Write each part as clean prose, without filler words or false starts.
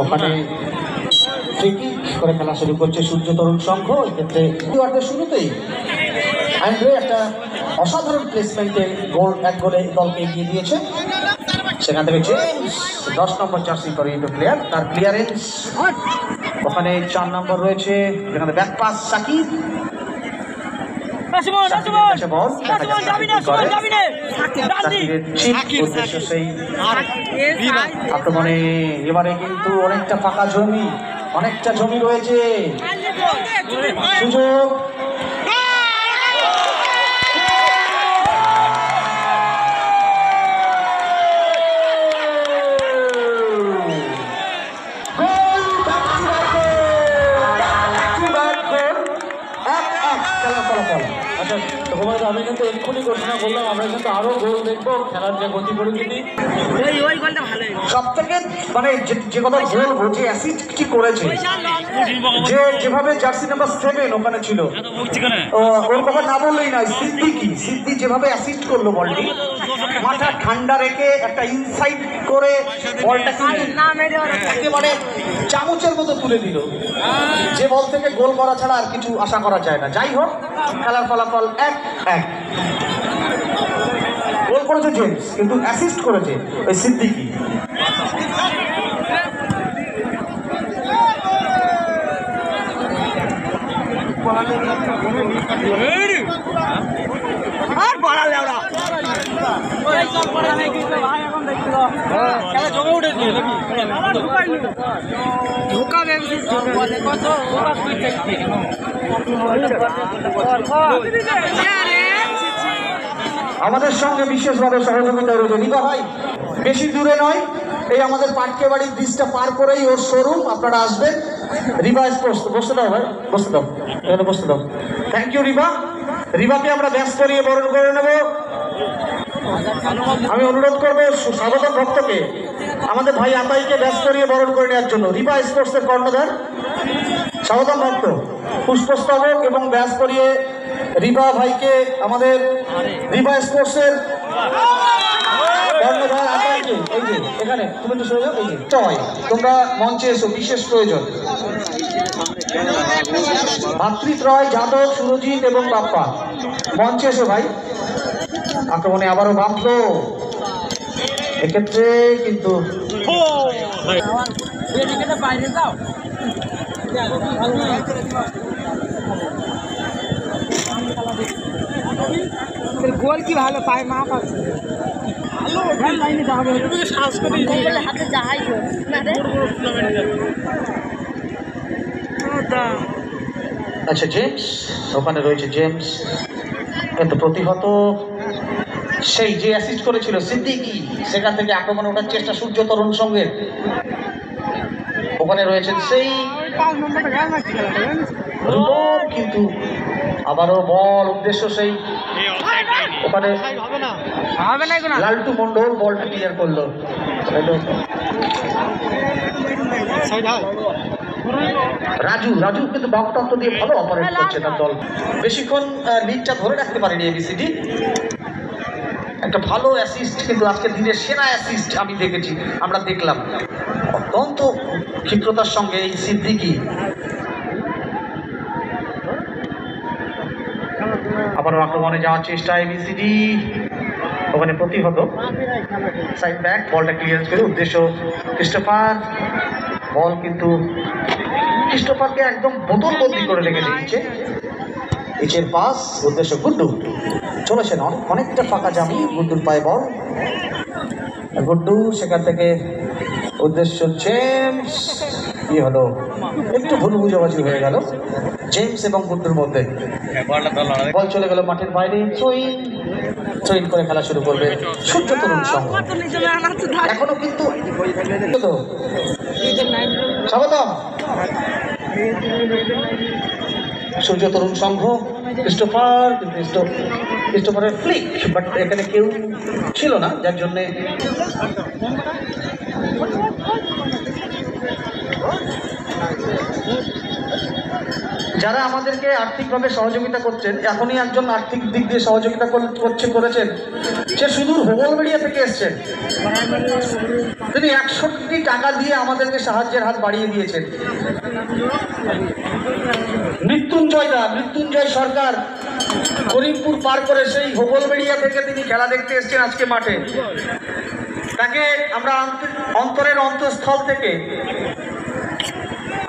ওখানে free kick করে খেলা শুরু করছে সূর্য তরুণ সংঘ। এক্ষেত্রে ওয়ার্ডের শুরুতেই অ্যান্ড্রে একটা অসাধারণ প্লেসমেন্টে এক গোলে দলকে এগিয়ে দিয়েছে। সেখান থেকে জেমস 10 নম্বর জার্সি করে প্লেয়ার, তার ক্লিয়ারেন্স ওখানে 4 নম্বর রয়েছে, যেখানে ব্যাক পাস সাকিব আক্রমণে। এবারে কিন্তু অনেকটা ফাঁকা জমি, অনেকটা জমি রয়েছে, সুযোগ আমি কিন্তু এক্ষুনি ঘোষণা করলাম আমরা কিন্তু আরো গোল দেখবো, খেলার যে গতি পরিস্থিতি। সব থেকে মানে যে কথা বলবো যে অ্যাসিড কি করেছে, যে যেভাবে জার্সি নাম্বার 7 ওখানে ছিল ওর কথা না বললেই নয়। সিদ্দি যেভাবে অ্যাসিস্ট করলো বলটি, মাথা ঠান্ডা রেখে একটা ইনসাইড করে বলটা একেবারে চামচের মতো তুলে দিল। যে বল থেকে গোল করা ছাড়া আর কিছু আশা করা যায় না। যাই হোক, খেলার ফলাফল 1-1। গোল করেছে জেমস, কিন্তু অ্যাসিস্ট করেছে ওই সিদ্দিকি। আমাদের সঙ্গে বিশেষভাবে সহযোগিতা রয়েছে রিবা ভাই, বেশি দূরে নয়, এই আমাদের পাটকে বাড়ির ব্রিজটা পার করেই ওর শোরুম। আপনারা আসবেন রিবা স্পোর্টস। বসতে দাও ভাই, বসতে দাও, এখানে বসতে দাও। থ্যাংক ইউ রিবা। রিবাকে আমরা ব্যাস করিয়ে বরণ করে নেব। আমি অনুরোধ করবো স্বাগতম ভক্তকে আমাদের ভাই আতাইকে ব্যাস করিয়ে বরণ করে নেওয়ার জন্য। রিবা স্পোর্টসের কর্ণধার স্বাগতম ভক্ত পুষ্পস্তবক এবং ব্যাস করিয়ে রিবা ভাইকে, আমাদের রিবা স্পোর্টসের কর্ণধার আতাইকে। এই যে এখানে তুমি তো সরে যাও, এই যে চয়, তোমরা মঞ্চে এসো, বিশেষ প্রয়োজন। ভাতৃত্রয় যাদব, সুরজিৎ এবং বাপ্পা মঞ্চে এসো ভাই। আক্রমণে আবারও বাঁধলো, এক্ষেত্রে কিন্তু গোল কি ভালো পায় মা পাচ্ছে। আচ্ছা জেমস, ওখানে রয়েছে জেমস, কিন্তু প্রতিহত সেই যে অ্যাসিস্ট করেছিল সিদ্দিকি, সেখান থেকে আক্রমণে ওঠার চেষ্টা সূর্য তরুণ সঙ্গের। ওখানে রয়েছেন সেই, কিন্তু আবারও বল উদ্দেশ্য সেই, ওখানে লালটু মন্ডল বলটা ক্লিয়ার করলো। রাজু কিন্তু বামতত্ত্ব দিয়ে ভালো অপারেট করছে তার দল। বেশিক্ষণ লিডটা ধরে রাখতে পারেনি এবিসিডি। একটা ভালো অ্যাসিস্ট, কিন্তু আজকের দিনের সেরা অ্যাসিস্ট আমি দেখেছি, আমরা দেখলাম অত্যন্ত ক্ষিপ্রতার সঙ্গে এই সিদ্দিকি। আবারও আক্রমণে যাওয়ার চেষ্টা এবিসিডি, ওখানে প্রতিহত সাইড ব্যাক, বলটা ক্লিয়ারেন্স করে উদ্দেশ্য ক্রিস্টোফার। বল কিন্তু ক্রিস্টোফারকে একদম বোতলবন্দি করে রেখে দিয়েছে। ইচের পাস, উদ্দেশ্য গুড্ডু, চলেছেন অনেকটা ফাঁকা জামি, গুড্ডুর পায়ে বল, গুড্ডু সেখান থেকে উদ্দেশ্য জেমস। কি হলো, একটু ভুল বুঝাবুঝি হয়ে গেল জেমস এবং গুড্ডুর মধ্যে। বল চলে গেল মাঠের বাইরে, থ্রোইন করে খেলা শুরু করবে সূর্য তরুণ সংঘ। এখনো কিন্তু স্বাগতম সূর্য তরুণ সংঘ। ক্রিস্টোফারের ফ্লিক, বাট এখানে কেউ ছিল না, যার জন্যে যারা আমাদেরকে আর্থিকভাবে সহযোগিতা করছেন, এখনই একজন আর্থিক দিক দিয়ে সহযোগিতা করেছেন, সে সুদূর হোগলবেড়িয়া থেকে এসছেন। তিনি 61 টাকা দিয়ে আমাদেরকে সাহায্যের হাত বাড়িয়ে দিয়েছেন। মৃত্যুঞ্জয় সরকার করিমপুর পার করে সেই হোগলবেড়িয়া থেকে তিনি খেলা দেখতে এসছেন আজকে মাঠে। তাকে আমরা অন্তরের অন্তঃস্থল থেকে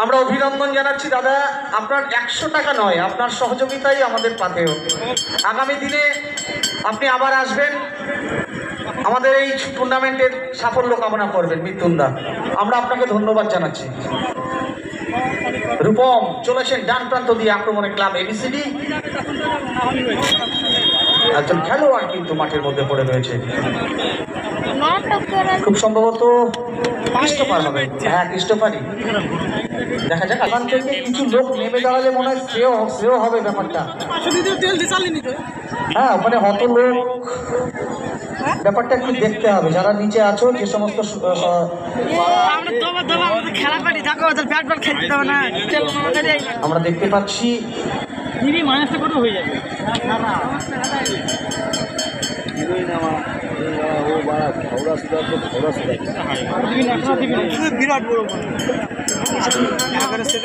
আমরা অভিনন্দন জানাচ্ছি। দাদা, আপনার 100 টাকা নয়, আপনার সহযোগিতাই আমাদের পাথেয়। আগামী দিনে আপনি আবার আসবেন, আমাদের এই টুর্নামেন্টের সাফল্য কামনা করবেন। মৃত্যুন্দা, আমরা আপনাকে ধন্যবাদ জানাচ্ছি। রূপম চলেছেন ডান প্রান্ত দিয়ে আক্রমণে ক্লাব এবিসিডি। একজন খেলোয়াড় কিন্তু মাঠের মধ্যে পড়ে রয়েছে, খুব সম্ভবত ক্রিস্টোফার হবে। হ্যাঁ, ক্রিস্টোফারই। দেখা যাক, এখান থেকে কিছু লোক নেমে দাঁড়ালে মনে হয় শ্রেয় হবে ব্যাপারটা। হ্যাঁ, ওখানে হত লোক, ব্যাপারটা একটু দেখতে হবে। যারা নিচে আছো, যে সমস্ত আমরা দেখতে পাচ্ছি বিরাট বড়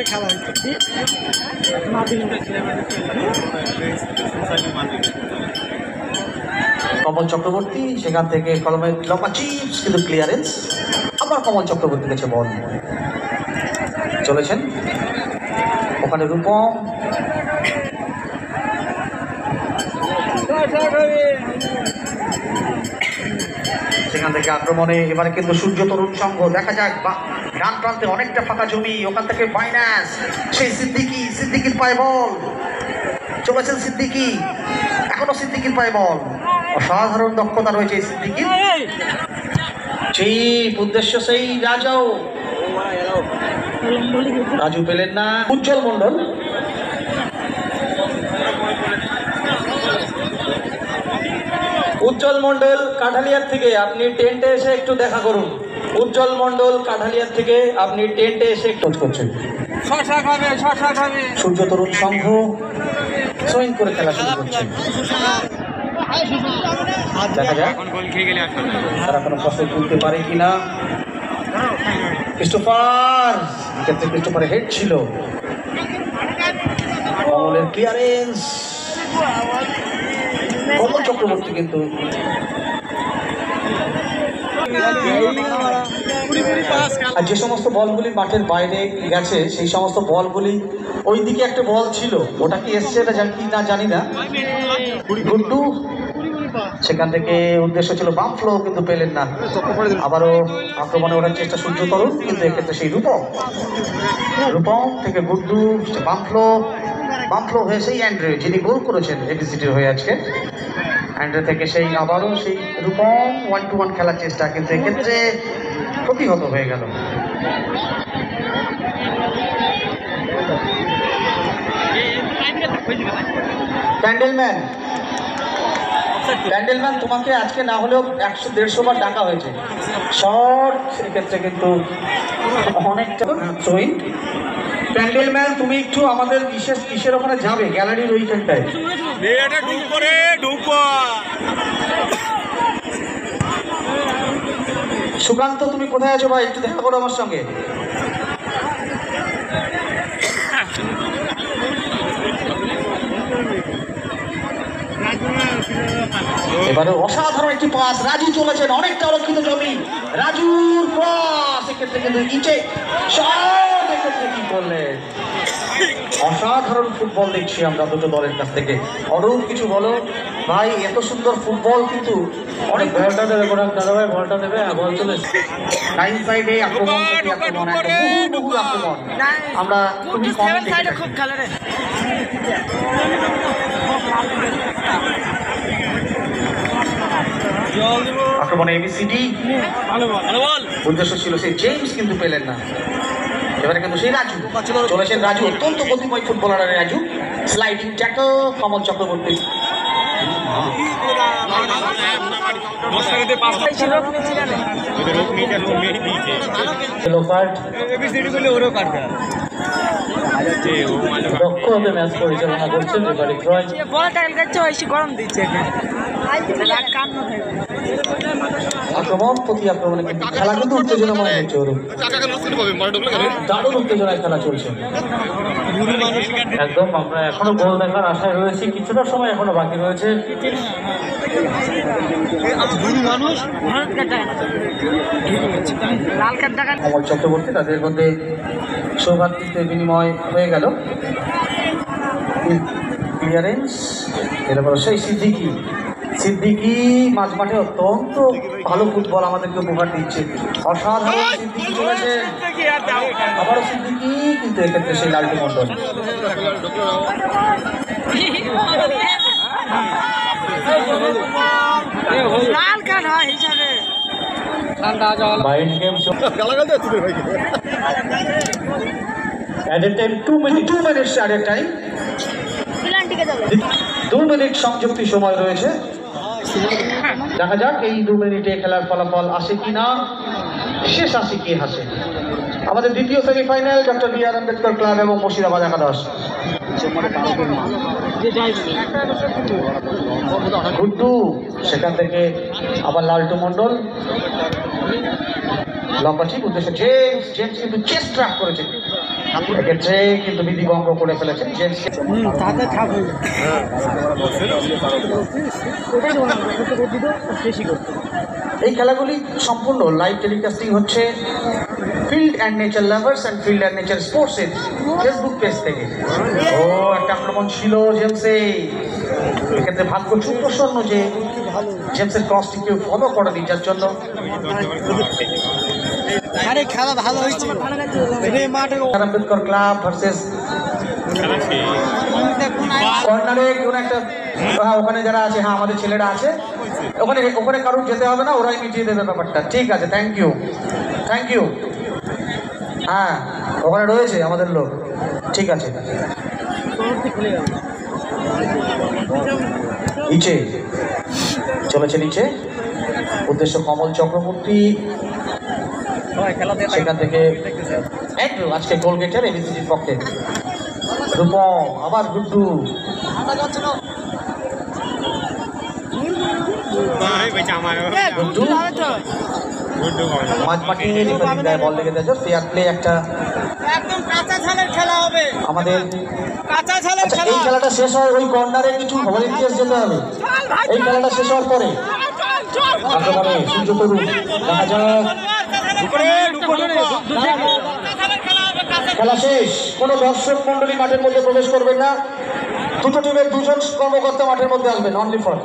খেলা হচ্ছে। কমল চক্রবর্তী, সেখান থেকে কলমে লম্বা চিপস, কিন্তু ক্লিয়ারেন্স। আবার কমল চক্রবর্তী কাছে বল চলেছেন, ওখানে রূপম। সেখান থেকে আক্রমণে এবারে কিন্তু সূর্য তরুণ সংঘ। দেখা যাক, ডান প্রান্তে অনেকটা ফাঁকা জমি, ওখান থেকে ফাইন্যান্স, সেই সিদ্দিকির পায়ে বল চলেছেন। সিদ্দিকি, এখনো সিদ্দিকির পায়ে বল। অসাধারণ দক্ষতা রয়েছে এই সিদ্দিকির। সেই উদ্দেশ্য সেই রাজু পেলেন না। উজ্জ্বল মণ্ডল কাঠালিয়ার থেকে আপনি টেন্টে এসে একটু দেখা করুন। উজ্জ্বল মণ্ডল কাঠালিয়ার থেকে আপনি টেন্টে এসে একটু করছেন। সূর্য তরুণ সংঘ সুইং করে খেলা শুরু করছে। দেখা যাক তারা কোনো ফসল তুলতে পারে কিনা। ক্রিস্টোফারের হেড ছিল, কমলের ক্লিয়ারেন্স। কমল চক্রবর্তী কিন্তু আর যে সমস্ত বলগুলি মাঠের বাইরে গেছে, সেই সমস্ত বলগুলি, ওই দিকে একটা বল ছিল, ওটা কি এসছে এটা কি না জানি না। গুড্ডু, সেখান থেকে উদ্দেশ্য ছিল বাম ফ্লো, কিন্তু পেলেন না। আবারও আক্রমণে ওঠার চেষ্টা সূর্য তরুণ, কিন্তু এক্ষেত্রে সেই রূপম থেকে গুড্ডু, বাম ফ্লো হয়ে সেই অ্যান্ড্রে, যিনি গোল করেছেন এবিসিডির হয়ে আজকে। অ্যান্ড্রে থেকে সেই আবারও সেই রূপম 1-1 খেলার চেষ্টা, কিন্তু এক্ষেত্রে প্রতিহত হয়ে গেল। প্যান্ডেলম্যান, তোমাকে আজকে না হলেও 100-150 বার ডাকা হয়েছে। শর্ট, সেক্ষেত্রে কিন্তু অনেকটা সুইং। প্যান্ডেলম্যান, তুমি একটু আমাদের কিসের ওখানে যাবে, গ্যালারির ওইখানটায়। সুকান্ত, তুমি কোথায় আছো ভাই? একটু দেখা করো আমার সঙ্গে। এবারে অসাধারণ একটি পাস, রাজু চলেছেন, অনেকটা অরক্ষিত জমি, রাজুর ক্রস, এক্ষেত্রে কিন্তু নিচে শট, এক্ষেত্রে কি করলেন? অসাধারণ ফুটবল দেখছি আমরা দুটো দলের কাছ থেকে। অরূপ, কিছু বলো ভাই, এত সুন্দর ফুটবল কিন্তু অনেক। বলটা দেবে দাদা ভাই, বলটা দেবে। বল চলে লাইন সাইডে আক্রমণ, আমরা খুবই কম আক্রমণে এবিসিডি। উদ্দেশ্য ছিল সেই জেমস, কিন্তু পেলেন না। এবারে কিন্তু সেই রাজু চলেছেন। রাজু অত্যন্ত গতিময় ফুটবলার। রাজু স্লাইডিং ট্যাকল, কমল চক্রবর্তী। লোপার্ট দক্ষভাবে ম্যাচ পরিচালনা করছেন রেফারি ত্রয়। বল ট্যাকল করছে ওইসি গরম দিচ্ছে আক্রমণ প্রতি আক্রমণে কিন্তু খেলা কিন্তু উত্তেজনাময় হচ্ছে ওরূপ দারুণ উত্তেজনায় খেলা চলছে একদম আমরা এখনো গোল দেখার আশায় রয়েছি, কিছুটা সময় এখনো বাকি রয়েছে। লাল কার্ড দেখা কমল চক্রবর্তী তাদের মধ্যে সৌভাতৃত্বের বিনিময় হয়ে গেল। ক্লিয়ারেন্স এরপর সেই সিদ্দিকি মাঝ মাঠে অত্যন্ত ভালো ফুটবল আমাদেরকে উপহার দিচ্ছে, অসাধারণ সিদ্দিকি চলেছে, আবারও সিদ্দিকি, কিন্তু এক্ষেত্রে সেই লালটু মন্ডল। লাল কার্ড হয় হিসাবে mind game added time 2 minute 2 minutes added time, 2 minute সংযুক্তি সময় রয়েছে। দেখা যাক এই 2 মিনিটে খেলার ফলাফল আসে কিনা, শেষ আসে কি হাসে। আমাদের দ্বিতীয় semifinal doctor B.R.. Ambedkar club এবং মুর্শিদাবাদ একাদশ। গুড্ডু, সেখান থেকে আবার লালটু মন্ডল, লম্বা ঠিক উদ্দেশ্যে জেমস কিন্তু চেস্ট ট্র্যাক করেছে, এক্ষেত্রে কিন্তু বিধিভঙ্গ করে ফেলেছেন জেমসকে। তাতে ঠাপ হয়ে এই খেলাগুলি সম্পূর্ণ লাইভ টেলিকাস্টিং হচ্ছে field and nature lovers and field and nature স্পোর্টসের ফেসবুক পেজ থেকে। ও একটা আক্রমণ ছিল জেমসে, এক্ষেত্রে ভাগ্য খুব প্রসন্ন যে জেমসের ক্রসটি কেউ ফলো করে দিই, যার জন্য আরে খেলা ভালো হয়েছে মাঠে আম্বেদকর ক্লাব ভার্সেস কর্নারে কোন একটা, হ্যাঁ ওখানে যারা আছে, হ্যাঁ আমাদের ছেলেরা আছে ওখানে, ওখানে কারোর যেতে হবে না, ওরাই মিটিয়ে দেবে ব্যাপারটা। ঠিক আছে, থ্যাংক ইউ। হ্যাঁ ওখানে রয়েছে আমাদের লোক, ঠিক আছে। নিচে চলেছে, নিচে উদ্দেশ্য কমল চক্রবর্তী, সেখান থেকে একটু আজকে গোল গেটার এবিসিডির পক্ষে রূপম, আবার গুড্ডু, মাঝমাঠে বল লেগে যাচ্ছে, ফেয়ার প্লে একটা একদম কাঁচা ঝালের খেলা হবে আমাদের। কাঁচা ঝালের আচ্ছা, এই খেলাটা শেষ হয় ওই কর্নারে কিছু ভলেন্টিয়ার্স যেতে হবে, এই খেলাটা শেষ হওয়ার পরে আক্রমণে সূর্য তরু, দেখা যাক খেলা শেষ। কোনো দর্শক মন্ডলী মাঠের মধ্যে প্রবেশ করবেন না, দুটো টিমের দুজন কর্মকর্তা মাঠের মধ্যে আসবেন, অনলি ফর